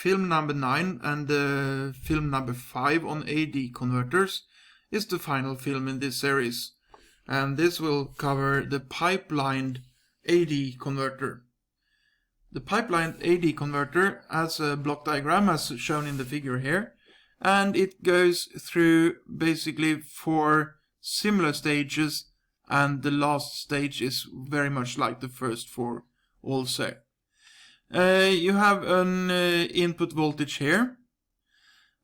film number 9 and film number 5 on AD converters is the final film in this series, and this will cover the pipelined AD converter. The pipelined AD converter has a block diagram as shown in the figure here, and it goes through basically 4 similar stages, and the last stage is very much like the first 4 also. You have an input voltage here,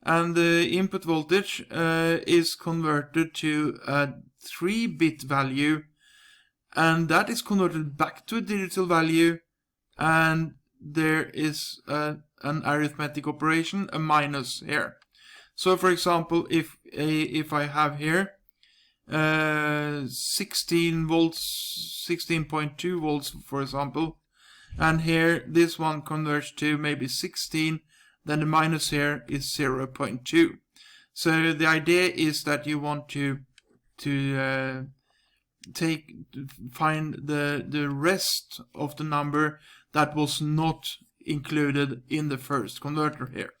and the input voltage is converted to a 3-bit value, and that is converted back to a digital value, and there is an arithmetic operation, a minus here. So for example, if I have here 16 volts, 16.2 volts for example, and here this one converts to maybe 16, then the minus here is 0.2. So the idea is that you want to find the rest of the number that was not included in the first converter here.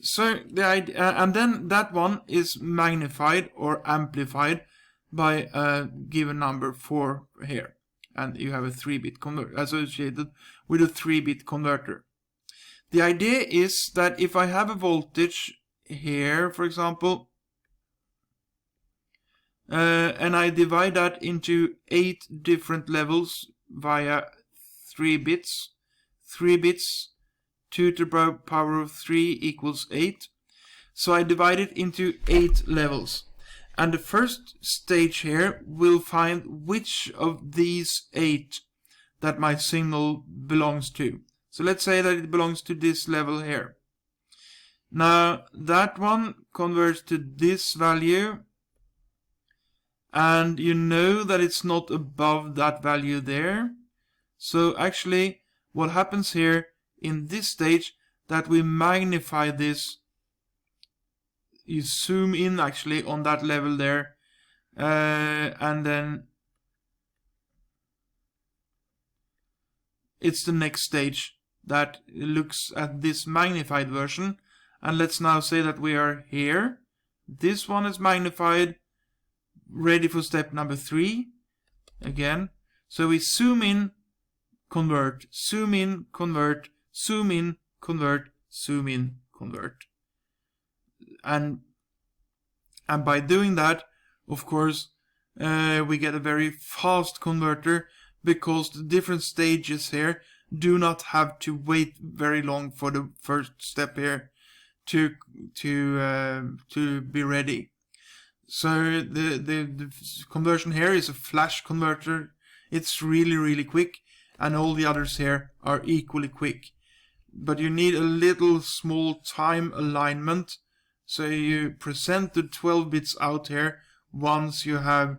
So the idea, and then that one is magnified or amplified by a given number 4 here, and you have a 3-bit converter associated with a 3-bit converter. The idea is that if I have a voltage here, for example, and I divide that into 8 different levels via 3 bits, 2 to the power of 3 equals 8. So I divide it into 8 levels. And the first stage here will find which of these 8 that my signal belongs to. So let's say that it belongs to this level here. Now that one converts to this value, and you know that it's not above that value there. So actually what happens here in this stage, that we magnify this, you zoom in actually on that level there, and then it's the next stage that looks at this magnified version. And let's now say that we are here. This one is magnified, ready for step number 3 again. So we zoom in, convert, zoom in, convert, zoom in, convert, zoom in, convert. And by doing that, of course, we get a very fast converter, because the different stages here do not have to wait very long for the first step here to be ready. So the conversion here is a flash converter. It's really quick, and all the others here are equally quick. But you need a little small time alignment, so you present the 12 bits out here once you have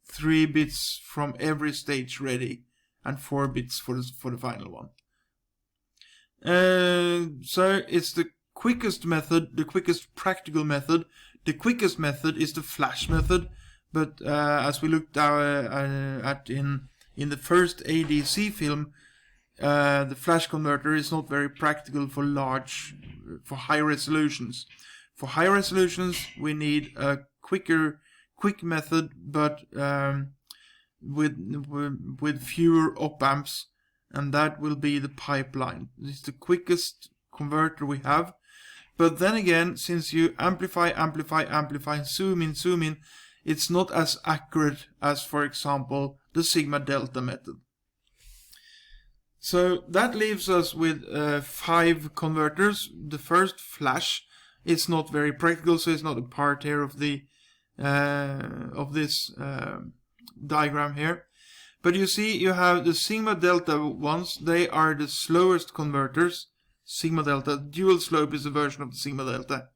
3 bits from every stage ready, and 4 bits for the final one. So it's the quickest method, the quickest practical method. The quickest method is the flash method, but as we looked at in the first ADC film, the flash converter is not very practical for high resolutions. For high resolutions, we need a quick method, but with fewer op-amps, and that will be the pipeline. It's the quickest converter we have. But then again, since you amplify, zoom in, it's not as accurate as, for example, the sigma delta method. So that leaves us with 5 converters. The first, flash, it's not very practical, so it's not a part here of the of this diagram here. But you see, you have the sigma delta ones. They are the slowest converters. Sigma delta, dual slope is a version of the sigma delta.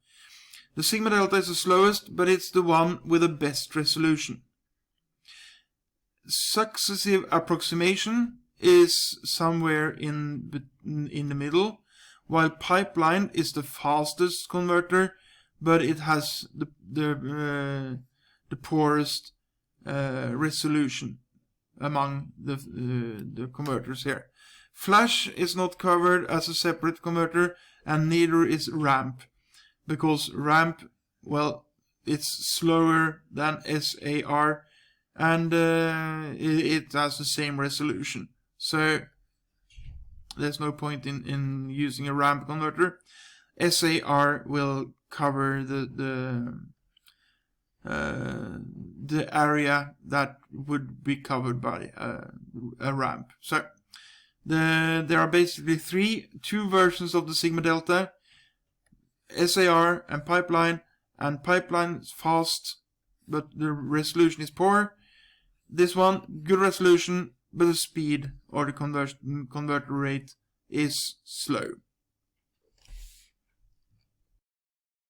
The sigma delta is the slowest, but it's the one with the best resolution. Successive approximation is somewhere in the middle, while pipeline is the fastest converter, but it has the poorest resolution among the converters here. Flash is not covered as a separate converter, and neither is ramp, because ramp, well, it's slower than SAR, and it has the same resolution. So there's no point in using a ramp converter. SAR will cover the area that would be covered by a ramp. So there are basically two versions of the sigma delta: SAR and pipeline. And pipeline is fast, but the resolution is poor. This one, good resolution, but the speed or the converter rate is slow.